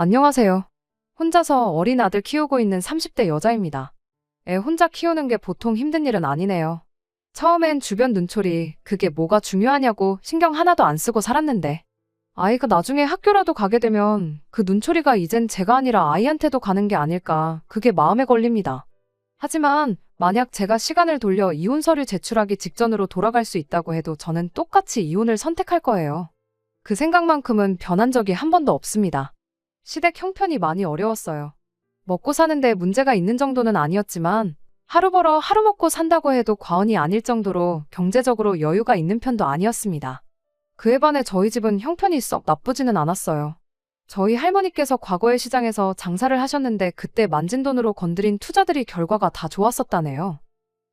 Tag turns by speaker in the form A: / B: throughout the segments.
A: 안녕하세요. 혼자서 어린 아들 키우고 있는 30대 여자입니다. 애 혼자 키우는 게 보통 힘든 일은 아니네요. 처음엔 주변 눈초리, 그게 뭐가 중요하냐고 신경 하나도 안 쓰고 살았는데, 아이가 나중에 학교라도 가게 되면 그 눈초리가 이젠 제가 아니라 아이한테도 가는 게 아닐까, 그게 마음에 걸립니다. 하지만 만약 제가 시간을 돌려 이혼 서류 제출하기 직전으로 돌아갈 수 있다고 해도 저는 똑같이 이혼을 선택할 거예요. 그 생각만큼은 변한 적이 한 번도 없습니다. 시댁 형편이 많이 어려웠어요. 먹고 사는데 문제가 있는 정도는 아니었지만 하루 벌어 하루 먹고 산다고 해도 과언이 아닐 정도로 경제적으로 여유가 있는 편도 아니었습니다. 그에 반해 저희 집은 형편이 썩 나쁘지는 않았어요. 저희 할머니께서 과거에 시장에서 장사를 하셨는데 그때 만진 돈으로 건드린 투자들이 결과가 다 좋았었다네요.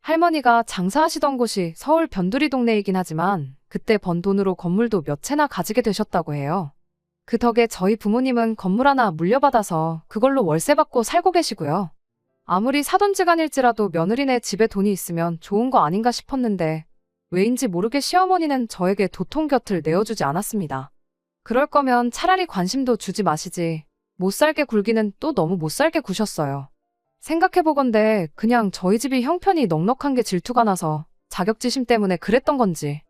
A: 할머니가 장사하시던 곳이 서울 변두리 동네이긴 하지만 그때 번 돈으로 건물도 몇 채나 가지게 되셨다고 해요. 그 덕에 저희 부모님은 건물 하나 물려받아서 그걸로 월세 받고 살고 계시고요. 아무리 사돈지간일지라도 며느리네 집에 돈이 있으면 좋은 거 아닌가 싶었는데 왜인지 모르게 시어머니는 저에게 도통 곁을 내어주지 않았습니다. 그럴 거면 차라리 관심도 주지 마시지. 못 살게 굴기는 또 너무 못 살게 구셨어요. 생각해보건대 그냥 저희 집이 형편이 넉넉한 게 질투가 나서 자격지심 때문에 그랬던 건지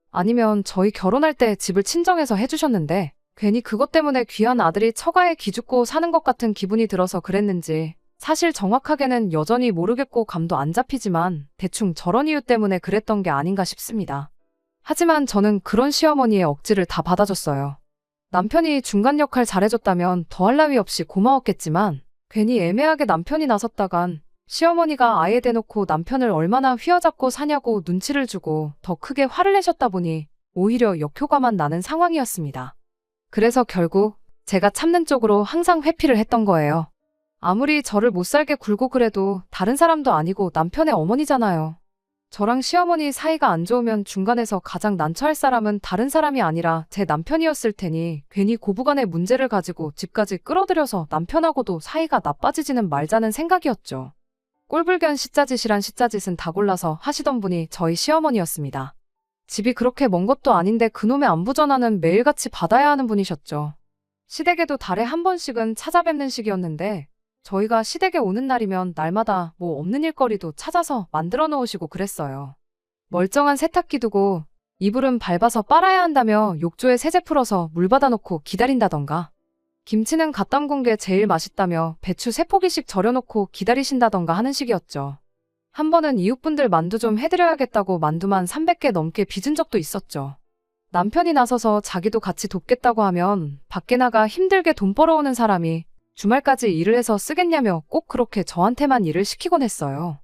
A: 아니면 저희 결혼할 때 집을 친정에서 해주셨는데 괜히 그것 때문에 귀한 아들이 처가에 기죽고 사는 것 같은 기분이 들어서 그랬는지 사실 정확하게는 여전히 모르겠고 감도 안 잡히지만 대충 저런 이유 때문에 그랬던 게 아닌가 싶습니다. 하지만 저는 그런 시어머니의 억지를 다 받아줬어요. 남편이 중간 역할 잘해줬다면 더할 나위 없이 고마웠겠지만 괜히 애매하게 남편이 나섰다간 시어머니가 아예 대놓고 남편을 얼마나 휘어잡고 사냐고 눈치를 주고 더 크게 화를 내셨다 보니 오히려 역효과만 나는 상황이었습니다. 그래서 결국 제가 참는 쪽으로 항상 회피를 했던 거예요. 아무리 저를 못 살게 굴고 그래도 다른 사람도 아니고 남편의 어머니잖아요. 저랑 시어머니 사이가 안 좋으면 중간에서 가장 난처할 사람은 다른 사람이 아니라 제 남편이었을 테니 괜히 고부간의 문제를 가지고 집까지 끌어들여서 남편하고도 사이가 나빠지지는 말자는 생각이었죠. 꼴불견 시짜짓이란 시짜짓은 다 골라서 하시던 분이 저희 시어머니였습니다. 집이 그렇게 먼 것도 아닌데 그놈의 안부 전화는 매일같이 받아야 하는 분이셨죠. 시댁에도 달에 한 번씩은 찾아뵙는 시기였는데 저희가 시댁에 오는 날이면 날마다 뭐 없는 일거리도 찾아서 만들어 놓으시고 그랬어요. 멀쩡한 세탁기 두고 이불은 밟아서 빨아야 한다며 욕조에 세제 풀어서 물 받아놓고 기다린다던가 김치는 갓 담근 게 제일 맛있다며 배추 3포기씩 절여놓고 기다리신다던가 하는 식이었죠. 한 번은 이웃분들 만두 좀 해드려야겠다고 만두만 300개 넘게 빚은 적도 있었죠. 남편이 나서서 자기도 같이 돕겠다고 하면 밖에 나가 힘들게 돈 벌어오는 사람이 주말까지 일을 해서 쓰겠냐며 꼭 그렇게 저한테만 일을 시키곤 했어요.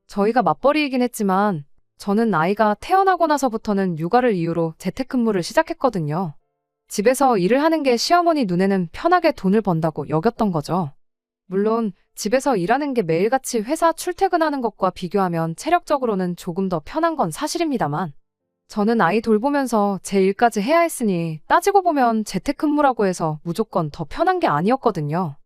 A: 저희가 맞벌이이긴 했지만 저는 아이가 태어나고 나서부터는 육아를 이유로 재택근무를 시작했거든요. 집에서 일을 하는 게 시어머니 눈에는 편하게 돈을 번다고 여겼던 거죠. 물론 집에서 일하는 게 매일같이 회사 출퇴근하는 것과 비교하면 체력적으로는 조금 더 편한 건 사실입니다만 저는 아이 돌보면서 제 일까지 해야 했으니 따지고 보면 재택근무라고 해서 무조건 더 편한 게 아니었거든요.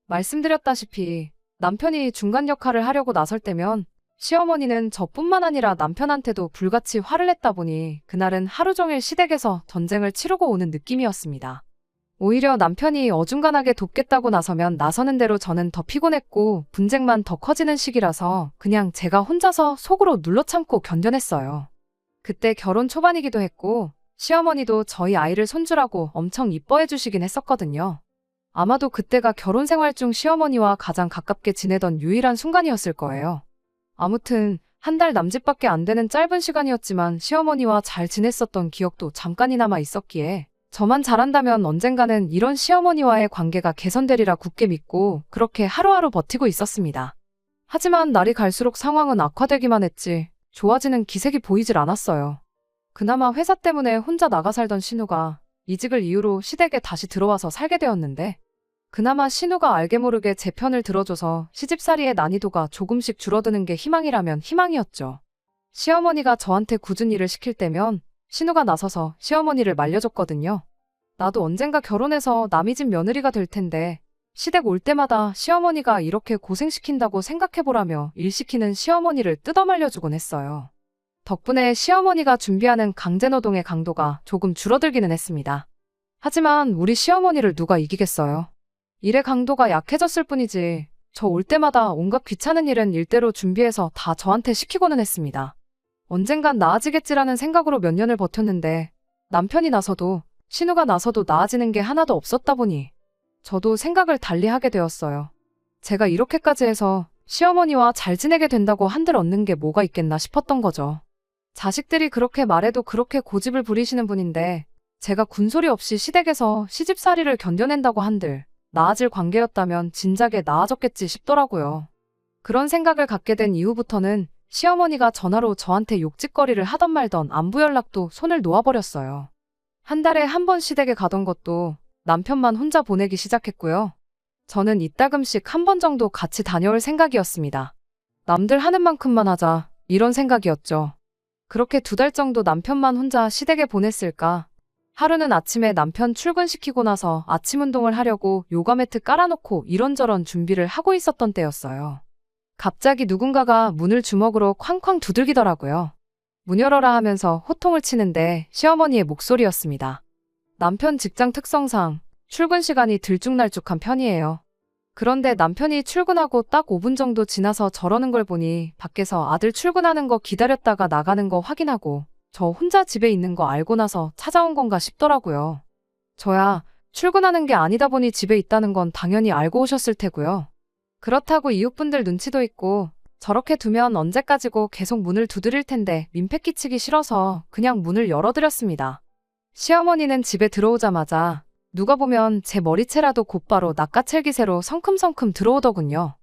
A: 말씀드렸다시피 남편이 중간 역할을 하려고 나설 때면 시어머니는 저뿐만 아니라 남편한테도 불같이 화를 냈다 보니 그날은 하루 종일 시댁에서 전쟁을 치르고 오는 느낌이었습니다. 오히려 남편이 어중간하게 돕겠다고 나서면 나서는 대로 저는 더 피곤했고 분쟁만 더 커지는 시기라서 그냥 제가 혼자서 속으로 눌러 참고 견뎌냈어요. 그때 결혼 초반이기도 했고 시어머니도 저희 아이를 손주라고 엄청 이뻐해 주시긴 했었거든요. 아마도 그때가 결혼 생활 중 시어머니와 가장 가깝게 지내던 유일한 순간이었을 거예요. 아무튼 한 달 남짓밖에 안 되는 짧은 시간이었지만 시어머니와 잘 지냈었던 기억도 잠깐이나마 있었기에 저만 잘한다면 언젠가는 이런 시어머니와의 관계가 개선되리라 굳게 믿고 그렇게 하루하루 버티고 있었습니다. 하지만 날이 갈수록 상황은 악화되기만 했지 좋아지는 기색이 보이질 않았어요. 그나마 회사 때문에 혼자 나가 살던 신우가 이직을 이유로 시댁에 다시 들어와서 살게 되었는데 그나마 신우가 알게 모르게 제 편을 들어줘서 시집살이의 난이도가 조금씩 줄어드는 게 희망이라면 희망이었죠. 시어머니가 저한테 굳은 일을 시킬 때면 신우가 나서서 시어머니를 말려줬거든요. 나도 언젠가 결혼해서 남의 집 며느리가 될 텐데 시댁 올 때마다 시어머니가 이렇게 고생시킨다고 생각해보라며 일 시키는 시어머니를 뜯어말려주곤 했어요. 덕분에 시어머니가 준비하는 강제노동의 강도가 조금 줄어들기는 했습니다. 하지만 우리 시어머니를 누가 이기겠어요? 일의 강도가 약해졌을 뿐이지 저 올 때마다 온갖 귀찮은 일은 일대로 준비해서 다 저한테 시키고는 했습니다. 언젠간 나아지겠지라는 생각으로 몇 년을 버텼는데 남편이 나서도 신우가 나서도 나아지는 게 하나도 없었다 보니 저도 생각을 달리 하게 되었어요. 제가 이렇게까지 해서 시어머니와 잘 지내게 된다고 한들 얻는 게 뭐가 있겠나 싶었던 거죠. 자식들이 그렇게 말해도 그렇게 고집을 부리시는 분인데 제가 군소리 없이 시댁에서 시집살이를 견뎌낸다고 한들 나아질 관계였다면 진작에 나아졌겠지 싶더라고요. 그런 생각을 갖게 된 이후부터는 시어머니가 전화로 저한테 욕짓거리를 하던 말던 안부 연락도 손을 놓아버렸어요. 한 달에 한 번 시댁에 가던 것도 남편만 혼자 보내기 시작했고요. 저는 이따금씩 한 번 정도 같이 다녀올 생각이었습니다. 남들 하는 만큼만 하자 이런 생각이었죠. 그렇게 2달 정도 남편만 혼자 시댁에 보냈을까. 하루는 아침에 남편 출근시키고 나서 아침 운동을 하려고 요가 매트 깔아놓고 이런저런 준비를 하고 있었던 때였어요. 갑자기 누군가가 문을 주먹으로 쾅쾅 두들기더라고요. 문 열어라 하면서 호통을 치는데 시어머니의 목소리였습니다. 남편 직장 특성상 출근 시간이 들쭉날쭉한 편이에요. 그런데 남편이 출근하고 딱 5분 정도 지나서 저러는 걸 보니 밖에서 아들 출근하는 거 기다렸다가 나가는 거 확인하고 저 혼자 집에 있는 거 알고 나서 찾아온 건가 싶더라고요. 저야 출근하는 게 아니다 보니 집에 있다는 건 당연히 알고 오셨을 테고요. 그렇다고 이웃분들 눈치도 있고 저렇게 두면 언제까지고 계속 문을 두드릴 텐데 민폐 끼치기 싫어서 그냥 문을 열어드렸습니다. 시어머니는 집에 들어오자마자 누가 보면 제 머리채라도 곧바로 낚아챌기새로 성큼성큼 들어오더군요.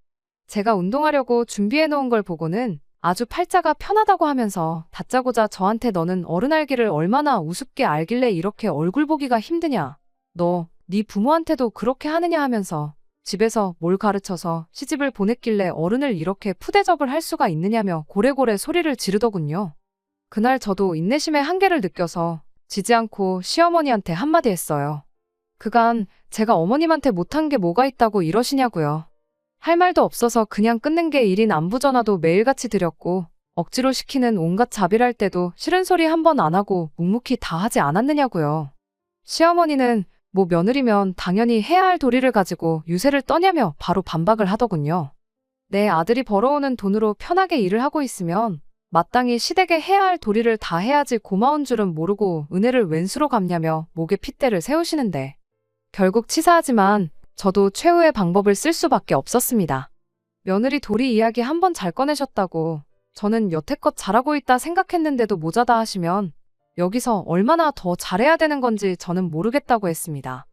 A: 제가 운동하려고 준비해놓은 걸 보고는 아주 팔자가 편하다고 하면서 다짜고짜 저한테 너는 어른 알기를 얼마나 우습게 알길래 이렇게 얼굴 보기가 힘드냐. 너, 네 부모한테도 그렇게 하느냐 하면서 집에서 뭘 가르쳐서 시집을 보냈길래 어른을 이렇게 푸대접을 할 수가 있느냐며 고래고래 소리를 지르더군요. 그날 저도 인내심의 한계를 느껴서 지지 않고 시어머니한테 한마디 했어요. 그간 제가 어머님한테 못한 게 뭐가 있다고 이러시냐고요. 할 말도 없어서 그냥 끊는 게 일인 안부 전화도 매일같이 드렸고 억지로 시키는 온갖 자비를 할 때도 싫은 소리 한 번 안 하고 묵묵히 다 하지 않았느냐고요. 시어머니는 뭐 며느리면 당연히 해야 할 도리를 가지고 유세를 떠냐며 바로 반박을 하더군요. 내 아들이 벌어오는 돈으로 편하게 일을 하고 있으면 마땅히 시댁에 해야 할 도리를 다 해야지 고마운 줄은 모르고 은혜를 웬수로 갚냐며 목에 핏대를 세우시는데 결국 치사하지만 저도 최후의 방법을 쓸 수밖에 없었습니다. 며느리 도리 이야기 한 번 잘 꺼내셨다고 저는 여태껏 잘하고 있다 생각했는데도 모자다 하시면 여기서 얼마나 더 잘해야 되는 건지 저는 모르겠다고 했습니다.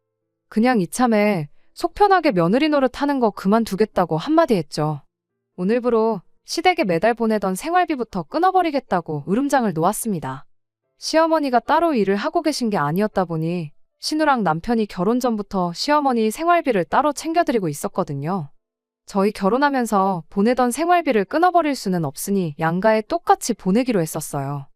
A: 그냥 이참에 속 편하게 며느리 노릇하는 거 그만두겠다고 한마디 했죠. 오늘부로 시댁에 매달 보내던 생활비부터 끊어버리겠다고 으름장을 놓았습니다. 시어머니가 따로 일을 하고 계신 게 아니었다 보니 신우랑 남편이 결혼 전부터 시어머니 생활비를 따로 챙겨드리고 있었거든요. 저희 결혼하면서 보내던 생활비를 끊어버릴 수는 없으니 양가에 똑같이 보내기로 했었어요.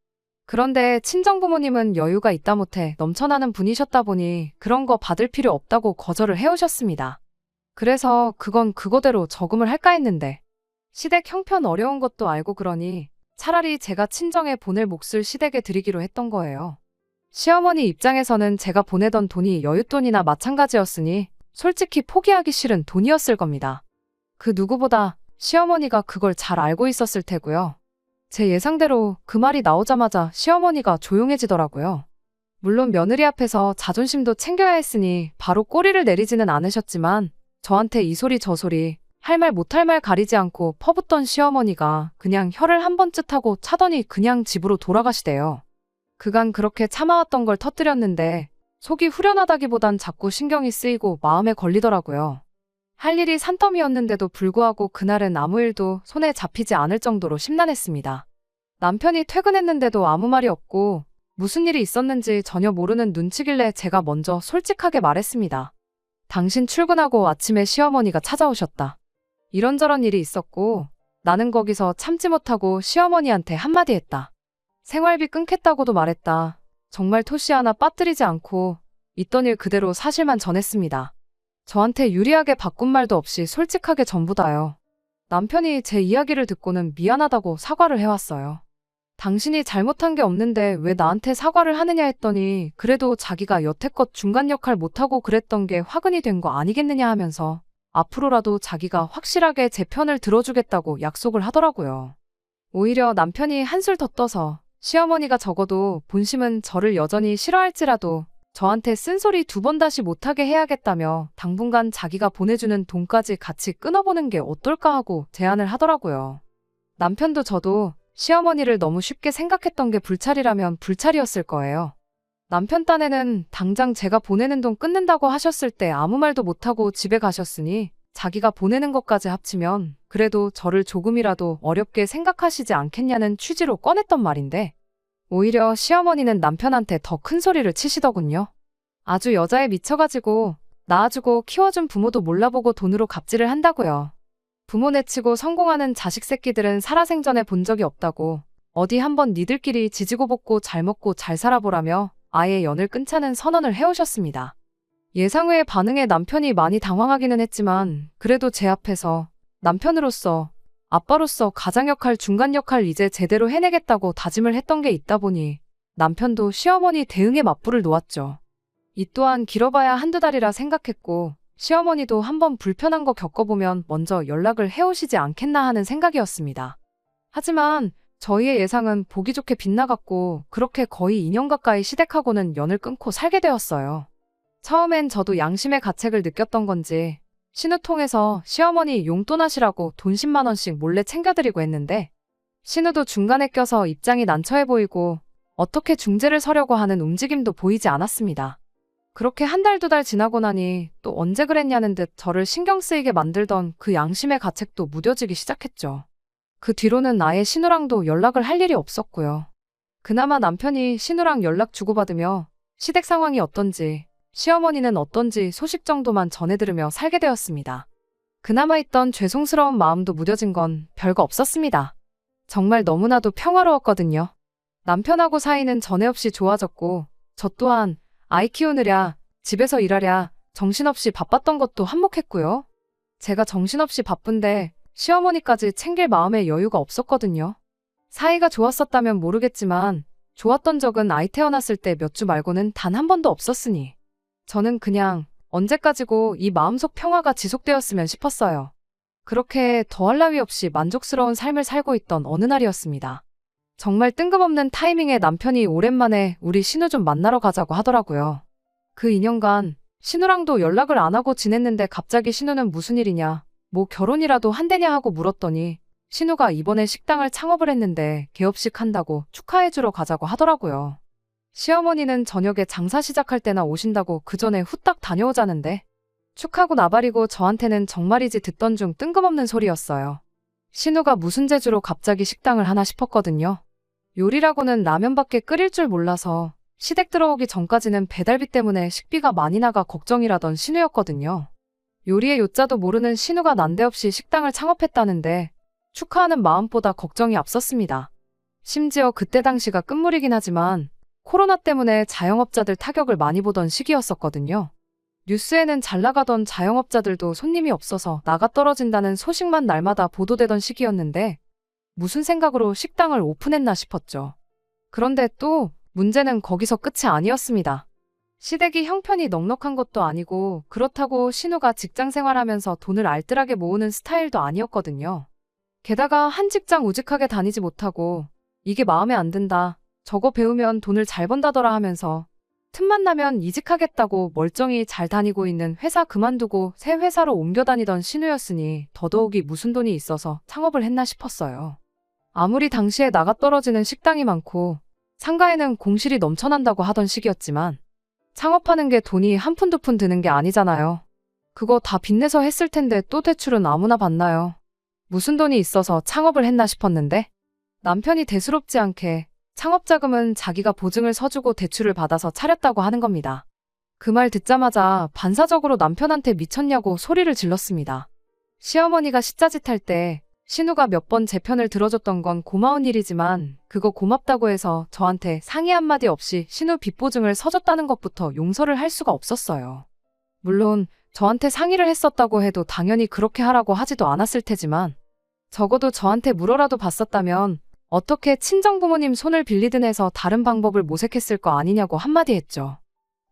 A: 그런데 친정부모님은 여유가 있다 못해 넘쳐나는 분이셨다 보니 그런 거 받을 필요 없다고 거절을 해오셨습니다. 그래서 그건 그거대로 저금을 할까 했는데 시댁 형편 어려운 것도 알고 그러니 차라리 제가 친정에 보낼 몫을 시댁에 드리기로 했던 거예요. 시어머니 입장에서는 제가 보내던 돈이 여윳돈이나 마찬가지였으니 솔직히 포기하기 싫은 돈이었을 겁니다. 그 누구보다 시어머니가 그걸 잘 알고 있었을 테고요. 제 예상대로 그 말이 나오자마자 시어머니가 조용해지더라고요. 물론 며느리 앞에서 자존심도 챙겨야 했으니 바로 꼬리를 내리지는 않으셨지만 저한테 이 소리 저 소리 할 말 못할 말 가리지 않고 퍼붓던 시어머니가 그냥 혀를 한 번쯤 하고 차더니 그냥 집으로 돌아가시대요. 그간 그렇게 참아왔던 걸 터뜨렸는데 속이 후련하다기보단 자꾸 신경이 쓰이고 마음에 걸리더라고요. 할 일이 산더미였는데도 불구하고 그날은 아무 일도 손에 잡히지 않을 정도로 심란했습니다. 남편이 퇴근했는데도 아무 말이 없고 무슨 일이 있었는지 전혀 모르는 눈치길래 제가 먼저 솔직하게 말했습니다. 당신 출근하고 아침에 시어머니가 찾아오셨다. 이런저런 일이 있었고 나는 거기서 참지 못하고 시어머니한테 한마디 했다. 생활비 끊겠다고도 말했다. 정말 토시 하나 빠뜨리지 않고 있던 일 그대로 사실만 전했습니다. 저한테 유리하게 바꾼 말도 없이 솔직하게 전부 다요. 남편이 제 이야기를 듣고는 미안하다고 사과를 해왔어요. 당신이 잘못한 게 없는데 왜 나한테 사과를 하느냐 했더니 그래도 자기가 여태껏 중간 역할 못하고 그랬던 게 화근이 된 거 아니겠느냐 하면서 앞으로라도 자기가 확실하게 제 편을 들어주겠다고 약속을 하더라고요. 오히려 남편이 한술 더 떠서 시어머니가 적어도 본심은 저를 여전히 싫어할지라도 저한테 쓴소리 2번 다시 못하게 해야겠다며 당분간 자기가 보내주는 돈까지 같이 끊어보는 게 어떨까 하고 제안을 하더라고요. 남편도 저도 시어머니를 너무 쉽게 생각했던 게 불찰이라면 불찰이었을 거예요. 남편 딴에는 당장 제가 보내는 돈 끊는다고 하셨을 때 아무 말도 못하고 집에 가셨으니 자기가 보내는 것까지 합치면 그래도 저를 조금이라도 어렵게 생각하시지 않겠냐는 취지로 꺼냈던 말인데 오히려 시어머니는 남편한테 더 큰 소리를 치시더군요. 아주 여자에 미쳐가지고 낳아주고 키워준 부모도 몰라보고 돈으로 갑질을 한다고요. 부모 내치고 성공하는 자식 새끼들은 살아생전에 본 적이 없다고 어디 한번 니들끼리 지지고 볶고 잘 먹고 잘 살아보라며 아예 연을 끊자는 선언을 해오셨습니다. 예상 외의 반응에 남편이 많이 당황하기는 했지만 그래도 제 앞에서 남편으로서 아빠로서 가장 역할 중간 역할 이제 제대로 해내겠다고 다짐을 했던 게 있다 보니 남편도 시어머니 대응에 맞불을 놓았죠. 이 또한 길어봐야 한두 달이라 생각했고 시어머니도 한번 불편한 거 겪어보면 먼저 연락을 해오시지 않겠나 하는 생각이었습니다. 하지만 저희의 예상은 보기 좋게 빗나갔고 그렇게 거의 2년 가까이 시댁하고는 연을 끊고 살게 되었어요. 처음엔 저도 양심의 가책을 느꼈던 건지 신우 통해서 시어머니 용돈하시라고 돈 10만 원씩 몰래 챙겨드리고 했는데 신우도 중간에 껴서 입장이 난처해 보이고 어떻게 중재를 서려고 하는 움직임도 보이지 않았습니다. 그렇게 한 달, 2달 지나고 나니 또 언제 그랬냐는 듯 저를 신경 쓰이게 만들던 그 양심의 가책도 무뎌지기 시작했죠. 그 뒤로는 아예 신우랑도 연락을 할 일이 없었고요. 그나마 남편이 신우랑 연락 주고받으며 시댁 상황이 어떤지 시어머니는 어떤지 소식 정도만 전해들으며 살게 되었습니다. 그나마 있던 죄송스러운 마음도 무뎌진 건 별거 없었습니다. 정말 너무나도 평화로웠거든요. 남편하고 사이는 전에 없이 좋아졌고 저 또한 아이 키우느랴 집에서 일하랴 정신없이 바빴던 것도 한몫했고요. 제가 정신없이 바쁜데 시어머니까지 챙길 마음의 여유가 없었거든요. 사이가 좋았었다면 모르겠지만 좋았던 적은 아이 태어났을 때 몇 주 말고는 단 한 번도 없었으니 저는 그냥 언제까지고 이 마음속 평화가 지속되었으면 싶었어요. 그렇게 더할 나위 없이 만족스러운 삶을 살고 있던 어느 날이었습니다. 정말 뜬금없는 타이밍에 남편이 오랜만에 우리 신우 좀 만나러 가자고 하더라고요. 그 2년간 신우랑도 연락을 안 하고 지냈는데 갑자기 신우는 무슨 일이냐, 뭐 결혼이라도 한대냐 하고 물었더니 신우가 이번에 식당을 창업을 했는데 개업식 한다고 축하해주러 가자고 하더라고요. 시어머니는 저녁에 장사 시작할 때나 오신다고 그 전에 후딱 다녀오자는데 축하고 나발이고 저한테는 정말이지 듣던 중 뜬금없는 소리였어요. 신우가 무슨 재주로 갑자기 식당을 하나 싶었거든요. 요리라고는 라면밖에 끓일 줄 몰라서 시댁 들어오기 전까지는 배달비 때문에 식비가 많이 나가 걱정이라던 신우였거든요. 요리의 요자도 모르는 신우가 난데없이 식당을 창업했다는데 축하하는 마음보다 걱정이 앞섰습니다. 심지어 그때 당시가 끝물이긴 하지만 코로나 때문에 자영업자들 타격을 많이 보던 시기였었거든요. 뉴스에는 잘 나가던 자영업자들도 손님이 없어서 나가 떨어진다는 소식만 날마다 보도되던 시기였는데 무슨 생각으로 식당을 오픈했나 싶었죠. 그런데 또 문제는 거기서 끝이 아니었습니다. 시댁이 형편이 넉넉한 것도 아니고 그렇다고 신우가 직장 생활하면서 돈을 알뜰하게 모으는 스타일도 아니었거든요. 게다가 한 직장 우직하게 다니지 못하고 이게 마음에 안 든다. 저거 배우면 돈을 잘 번다더라 하면서 틈만 나면 이직하겠다고 멀쩡히 잘 다니고 있는 회사 그만두고 새 회사로 옮겨 다니던 신우였으니 더더욱이 무슨 돈이 있어서 창업을 했나 싶었어요. 아무리 당시에 나가 떨어지는 식당이 많고 상가에는 공실이 넘쳐난다고 하던 시기였지만 창업하는 게 돈이 한 푼 두 푼 드는 게 아니잖아요. 그거 다 빚내서 했을 텐데 또 대출은 아무나 받나요? 무슨 돈이 있어서 창업을 했나 싶었는데 남편이 대수롭지 않게 창업자금은 자기가 보증을 서주고 대출을 받아서 차렸다고 하는 겁니다. 그 말 듣자마자 반사적으로 남편한테 미쳤냐고 소리를 질렀습니다. 시어머니가 시자짓할 때 신우가 몇 번 제 편을 들어줬던 건 고마운 일이지만 그거 고맙다고 해서 저한테 상의 한마디 없이 신우 빚보증을 서줬다는 것부터 용서를 할 수가 없었어요. 물론 저한테 상의를 했었다고 해도 당연히 그렇게 하라고 하지도 않았을 테지만 적어도 저한테 물어라도 봤었다면 어떻게 친정 부모님 손을 빌리든 해서 다른 방법을 모색했을 거 아니냐고 한마디 했죠.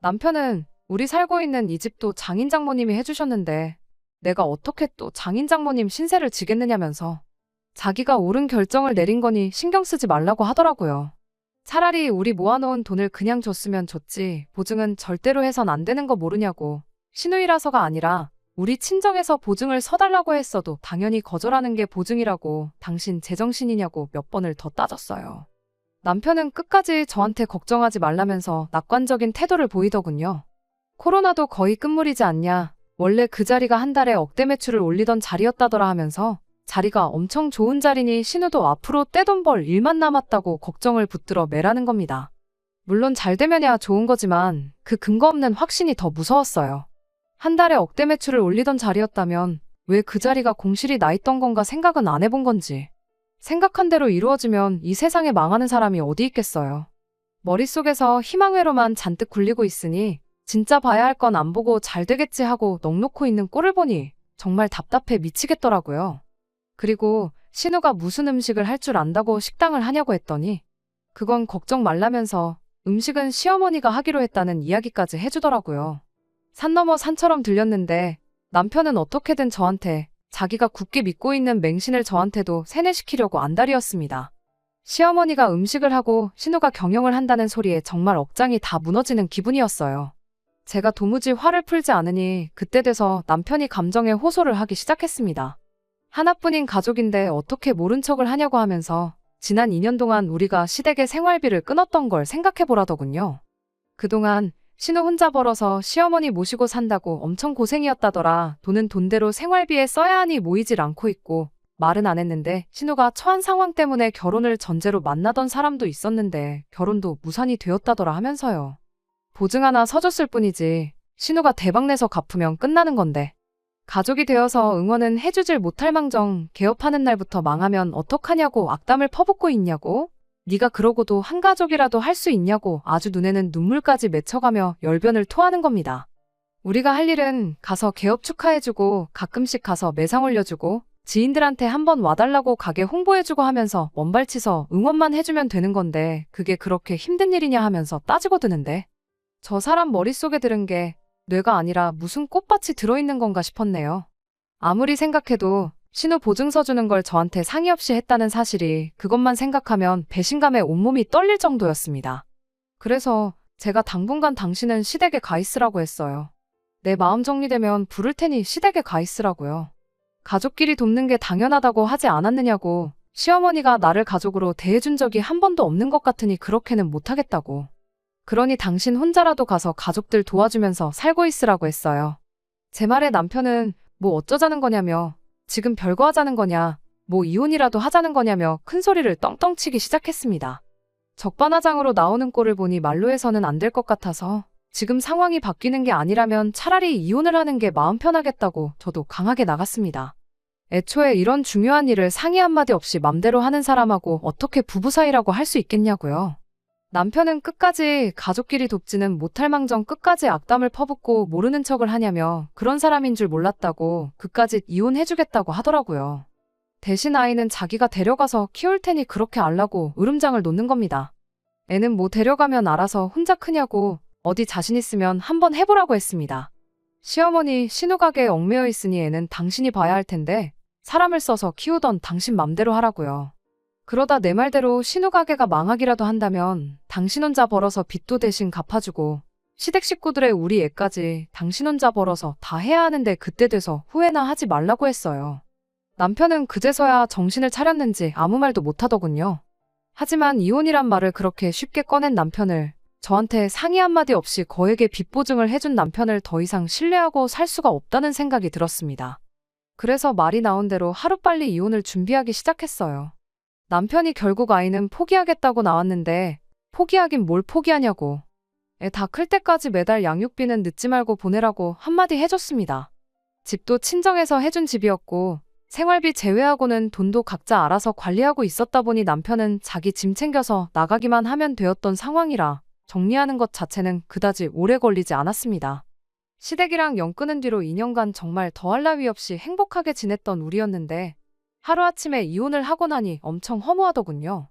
A: 남편은 우리 살고 있는 이 집도 장인 장모님이 해주셨는데 내가 어떻게 또 장인 장모님 신세를 지겠느냐면서 자기가 옳은 결정을 내린 거니 신경 쓰지 말라고 하더라고요. 차라리 우리 모아놓은 돈을 그냥 줬으면 줬지 보증은 절대로 해선 안 되는 거 모르냐고. 시누이라서가 아니라 우리 친정에서 보증을 서달라고 했어도 당연히 거절하는 게 보증이라고 당신 제정신이냐고 몇 번을 더 따졌어요. 남편은 끝까지 저한테 걱정하지 말라면서 낙관적인 태도를 보이더군요. 코로나도 거의 끝물이지 않냐. 원래 그 자리가 한 달에 억대 매출을 올리던 자리였다더라 하면서 자리가 엄청 좋은 자리니 신우도 앞으로 떼돈 벌 일만 남았다고 걱정을 붙들어 매라는 겁니다. 물론 잘 되면야 좋은 거지만 그 근거 없는 확신이 더 무서웠어요. 한 달에 억대 매출을 올리던 자리였다면 왜 그 자리가 공실이 나 있던 건가 생각은 안 해본 건지. 생각한 대로 이루어지면 이 세상에 망하는 사람이 어디 있겠어요. 머릿속에서 희망회로만 잔뜩 굴리고 있으니 진짜 봐야 할 건 안 보고 잘 되겠지 하고 넋놓고 있는 꼴을 보니 정말 답답해 미치겠더라고요. 그리고 신우가 무슨 음식을 할 줄 안다고 식당을 하냐고 했더니 그건 걱정 말라면서 음식은 시어머니가 하기로 했다는 이야기까지 해주더라고요. 산 넘어 산처럼 들렸는데 남편은 어떻게든 저한테 자기가 굳게 믿고 있는 맹신을 저한테도 세뇌시키려고 안달이었습니다. 시어머니가 음식을 하고 신우가 경영을 한다는 소리에 정말 억장이 다 무너지는 기분이었어요. 제가 도무지 화를 풀지 않으니 그때 돼서 남편이 감정에 호소를 하기 시작했습니다. 하나뿐인 가족인데 어떻게 모른 척을 하냐고 하면서 지난 2년 동안 우리가 시댁의 생활비를 끊었던 걸 생각해보라더군요. 그동안 신우 혼자 벌어서 시어머니 모시고 산다고 엄청 고생이었다더라. 돈은 돈대로 생활비에 써야 하니 모이질 않고 있고 말은 안 했는데 신우가 처한 상황 때문에 결혼을 전제로 만나던 사람도 있었는데 결혼도 무산이 되었다더라 하면서요. 보증 하나 서줬을 뿐이지 신우가 대박내서 갚으면 끝나는 건데 가족이 되어서 응원은 해주질 못할 망정 개업하는 날부터 망하면 어떡하냐고 악담을 퍼붓고 있냐고. 네가 그러고도 한 가족이라도 할 수 있냐고 아주 눈에는 눈물까지 맺혀가며 열변을 토하는 겁니다. 우리가 할 일은 가서 개업 축하해주고 가끔씩 가서 매상 올려주고 지인들한테 한번 와달라고 가게 홍보해주고 하면서 먼발치서 응원만 해주면 되는 건데 그게 그렇게 힘든 일이냐 하면서 따지고 드는데 저 사람 머릿속에 들은 게 뇌가 아니라 무슨 꽃밭이 들어있는 건가 싶었네요. 아무리 생각해도 신우 보증서 주는 걸 저한테 상의 없이 했다는 사실이 그것만 생각하면 배신감에 온몸이 떨릴 정도였습니다. 그래서 제가 당분간 당신은 시댁에 가 있으라고 했어요. 내 마음 정리되면 부를 테니 시댁에 가 있으라고요. 가족끼리 돕는 게 당연하다고 하지 않았느냐고. 시어머니가 나를 가족으로 대해준 적이 한 번도 없는 것 같으니 그렇게는 못하겠다고. 그러니 당신 혼자라도 가서 가족들 도와주면서 살고 있으라고 했어요. 제 말에 남편은 뭐 어쩌자는 거냐며 지금 별거 하자는 거냐, 뭐 이혼이라도 하자는 거냐며 큰 소리를 떵떵 치기 시작했습니다. 적반하장으로 나오는 꼴을 보니 말로 해서는 안 될 것 같아서 지금 상황이 바뀌는 게 아니라면 차라리 이혼을 하는 게 마음 편하겠다고 저도 강하게 나갔습니다. 애초에 이런 중요한 일을 상의 한마디 없이 맘대로 하는 사람하고 어떻게 부부 사이라고 할 수 있겠냐고요. 남편은 끝까지 가족끼리 돕지는 못할 망정 끝까지 악담을 퍼붓고 모르는 척을 하냐며 그런 사람인 줄 몰랐다고 그까짓 이혼해주겠다고 하더라고요. 대신 아이는 자기가 데려가서 키울 테니 그렇게 알라고 으름장을 놓는 겁니다. 애는 뭐 데려가면 알아서 혼자 크냐고 어디 자신 있으면 한번 해보라고 했습니다. 시어머니 신우 가게에 얽매여 있으니 애는 당신이 봐야 할 텐데 사람을 써서 키우던 당신 맘대로 하라고요. 그러다 내 말대로 신우 가게가 망하기라도 한다면 당신 혼자 벌어서 빚도 대신 갚아주고 시댁 식구들의 우리 애까지 당신 혼자 벌어서 다 해야 하는데 그때 돼서 후회나 하지 말라고 했어요. 남편은 그제서야 정신을 차렸는지 아무 말도 못하더군요. 하지만 이혼이란 말을 그렇게 쉽게 꺼낸 남편을 저한테 상의 한마디 없이 거액의 빚 보증을 해준 남편을 더 이상 신뢰하고 살 수가 없다는 생각이 들었습니다. 그래서 말이 나온 대로 하루빨리 이혼을 준비하기 시작했어요. 남편이 결국 아이는 포기하겠다고 나왔는데 포기하긴 뭘 포기하냐고. 애 다 클 때까지 매달 양육비는 늦지 말고 보내라고 한마디 해줬습니다. 집도 친정에서 해준 집이었고 생활비 제외하고는 돈도 각자 알아서 관리하고 있었다 보니 남편은 자기 짐 챙겨서 나가기만 하면 되었던 상황이라 정리하는 것 자체는 그다지 오래 걸리지 않았습니다. 시댁이랑 연 끊은 뒤로 2년간 정말 더할 나위 없이 행복하게 지냈던 우리였는데 하루아침에 이혼을 하고 나니 엄청 허무하더군요.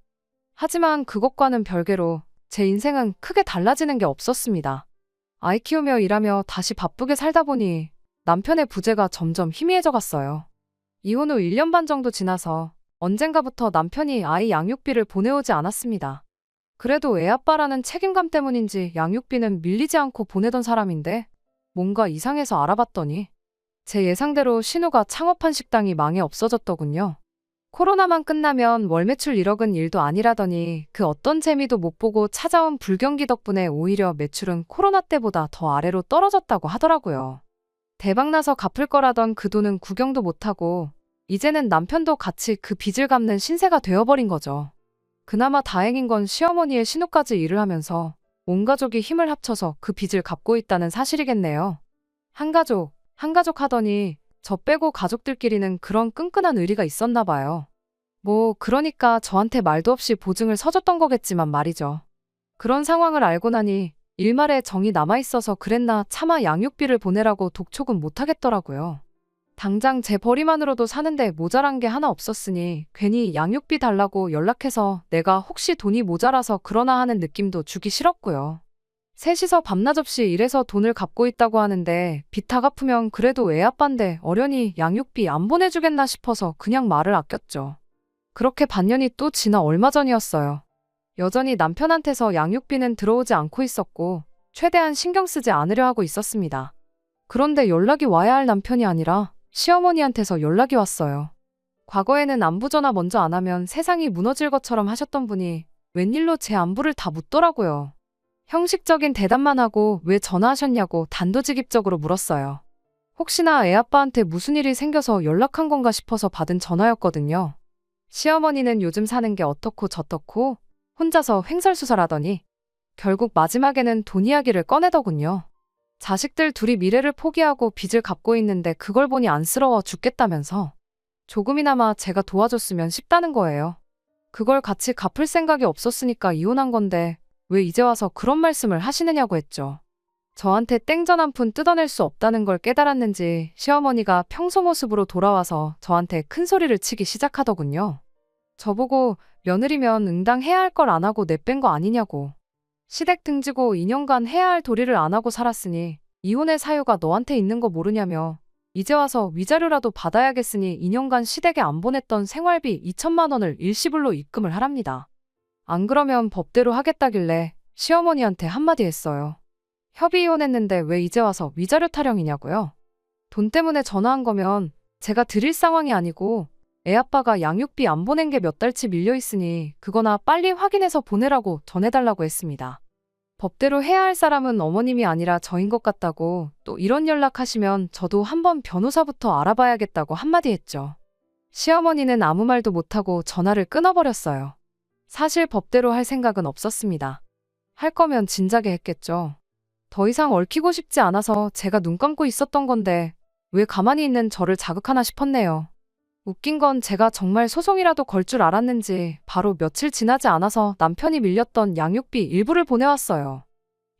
A: 하지만 그것과는 별개로 제 인생은 크게 달라지는 게 없었습니다. 아이 키우며 일하며 다시 바쁘게 살다 보니 남편의 부재가 점점 희미해져 갔어요. 이혼 후 1년 반 정도 지나서 언젠가부터 남편이 아이 양육비를 보내오지 않았습니다. 그래도 애아빠라는 책임감 때문인지 양육비는 밀리지 않고 보내던 사람인데 뭔가 이상해서 알아봤더니 제 예상대로 신우가 창업한 식당이 망해 없어졌더군요. 코로나만 끝나면 월 매출 1억은 일도 아니라더니 그 어떤 재미도 못 보고 찾아온 불경기 덕분에 오히려 매출은 코로나 때보다 더 아래로 떨어졌다고 하더라고요. 대박나서 갚을 거라던 그 돈은 구경도 못하고 이제는 남편도 같이 그 빚을 갚는 신세가 되어버린 거죠. 그나마 다행인 건 시어머니의 신우까지 일을 하면서 온 가족이 힘을 합쳐서 그 빚을 갚고 있다는 사실이겠네요. 한 가족 하더니 저 빼고 가족들끼리는 그런 끈끈한 의리가 있었나 봐요. 그러니까 저한테 말도 없이 보증을 서줬던 거겠지만 말이죠. 그런 상황을 알고 나니 일말에 정이 남아있어서 그랬나 차마 양육비를 보내라고 독촉은 못하겠더라고요. 당장 제 벌이만으로도 사는데 모자란 게 하나 없었으니 괜히 양육비 달라고 연락해서 내가 혹시 돈이 모자라서 그러나 하는 느낌도 주기 싫었고요. 셋이서 밤낮 없이 일해서 돈을 갚고 있다고 하는데 빚 다 갚으면 그래도 애아빠인데 어련히 양육비 안 보내주겠나 싶어서 그냥 말을 아꼈죠. 그렇게 반년이 또 지나 얼마 전이었어요. 여전히 남편한테서 양육비는 들어오지 않고 있었고 최대한 신경 쓰지 않으려 하고 있었습니다. 그런데 연락이 와야 할 남편이 아니라 시어머니한테서 연락이 왔어요. 과거에는 안부 전화 먼저 안 하면 세상이 무너질 것처럼 하셨던 분이 웬일로 제 안부를 다 묻더라고요. 형식적인 대답만 하고 왜 전화하셨냐고 단도직입적으로 물었어요. 혹시나 애아빠한테 무슨 일이 생겨서 연락한 건가 싶어서 받은 전화였거든요. 시어머니는 요즘 사는 게 어떻고 저떻고 혼자서 횡설수설하더니 결국 마지막에는 돈 이야기를 꺼내더군요. 자식들 둘이 미래를 포기하고 빚을 갚고 있는데 그걸 보니 안쓰러워 죽겠다면서 조금이나마 제가 도와줬으면 싶다는 거예요. 그걸 같이 갚을 생각이 없었으니까 이혼한 건데 왜 이제 와서 그런 말씀을 하시느냐고 했죠. 저한테 땡전 한 푼 뜯어낼 수 없다는 걸 깨달았는지 시어머니가 평소 모습으로 돌아와서 저한테 큰 소리를 치기 시작하더군요. 저보고 며느리면 응당 해야 할 걸 안 하고 내뺀 거 아니냐고. 시댁 등지고 2년간 해야 할 도리를 안 하고 살았으니 이혼의 사유가 너한테 있는 거 모르냐며 이제 와서 위자료라도 받아야겠으니 2년간 시댁에 안 보냈던 생활비 2천만 원을 일시불로 입금을 하랍니다. 안 그러면 법대로 하겠다길래 시어머니한테 한마디 했어요. 협의 이혼했는데 왜 이제 와서 위자료 타령이냐고요? 돈 때문에 전화한 거면 제가 드릴 상황이 아니고 애아빠가 양육비 안 보낸 게 몇 달치 밀려있으니 그거나 빨리 확인해서 보내라고 전해달라고 했습니다. 법대로 해야 할 사람은 어머님이 아니라 저인 것 같다고 또 이런 연락하시면 저도 한번 변호사부터 알아봐야겠다고 한마디 했죠. 시어머니는 아무 말도 못하고 전화를 끊어버렸어요. 사실 법대로 할 생각은 없었습니다. 할 거면 진작에 했겠죠. 더 이상 얽히고 싶지 않아서 제가 눈 감고 있었던 건데 왜 가만히 있는 저를 자극하나 싶었네요. 웃긴 건 제가 정말 소송이라도 걸 줄 알았는지 바로 며칠 지나지 않아서 남편이 밀렸던 양육비 일부를 보내왔어요.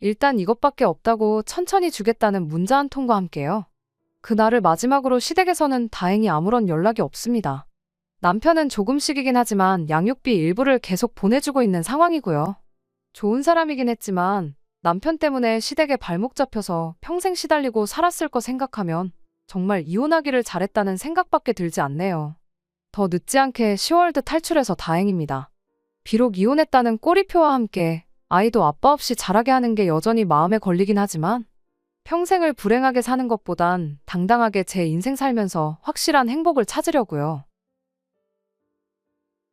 A: 일단 이것밖에 없다고 천천히 주겠다는 문자 한 통과 함께요. 그날을 마지막으로 시댁에서는 다행히 아무런 연락이 없습니다. 남편은 조금씩이긴 하지만 양육비 일부를 계속 보내주고 있는 상황이고요. 좋은 사람이긴 했지만 남편 때문에 시댁에 발목 잡혀서 평생 시달리고 살았을 거 생각하면 정말 이혼하기를 잘했다는 생각밖에 들지 않네요. 더 늦지 않게 10월드 탈출해서 다행입니다. 비록 이혼했다는 꼬리표와 함께 아이도 아빠 없이 자라게 하는 게 여전히 마음에 걸리긴 하지만 평생을 불행하게 사는 것보단 당당하게 제 인생 살면서 확실한 행복을 찾으려고요.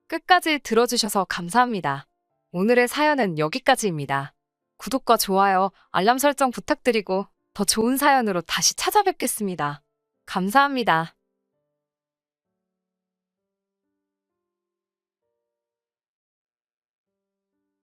A: 끝까지 들어주셔서 감사합니다. 오늘의 사연은 여기까지입니다. 구독과 좋아요, 알람 설정 부탁드리고 더 좋은 사연으로 다시 찾아뵙겠습니다. 감사합니다.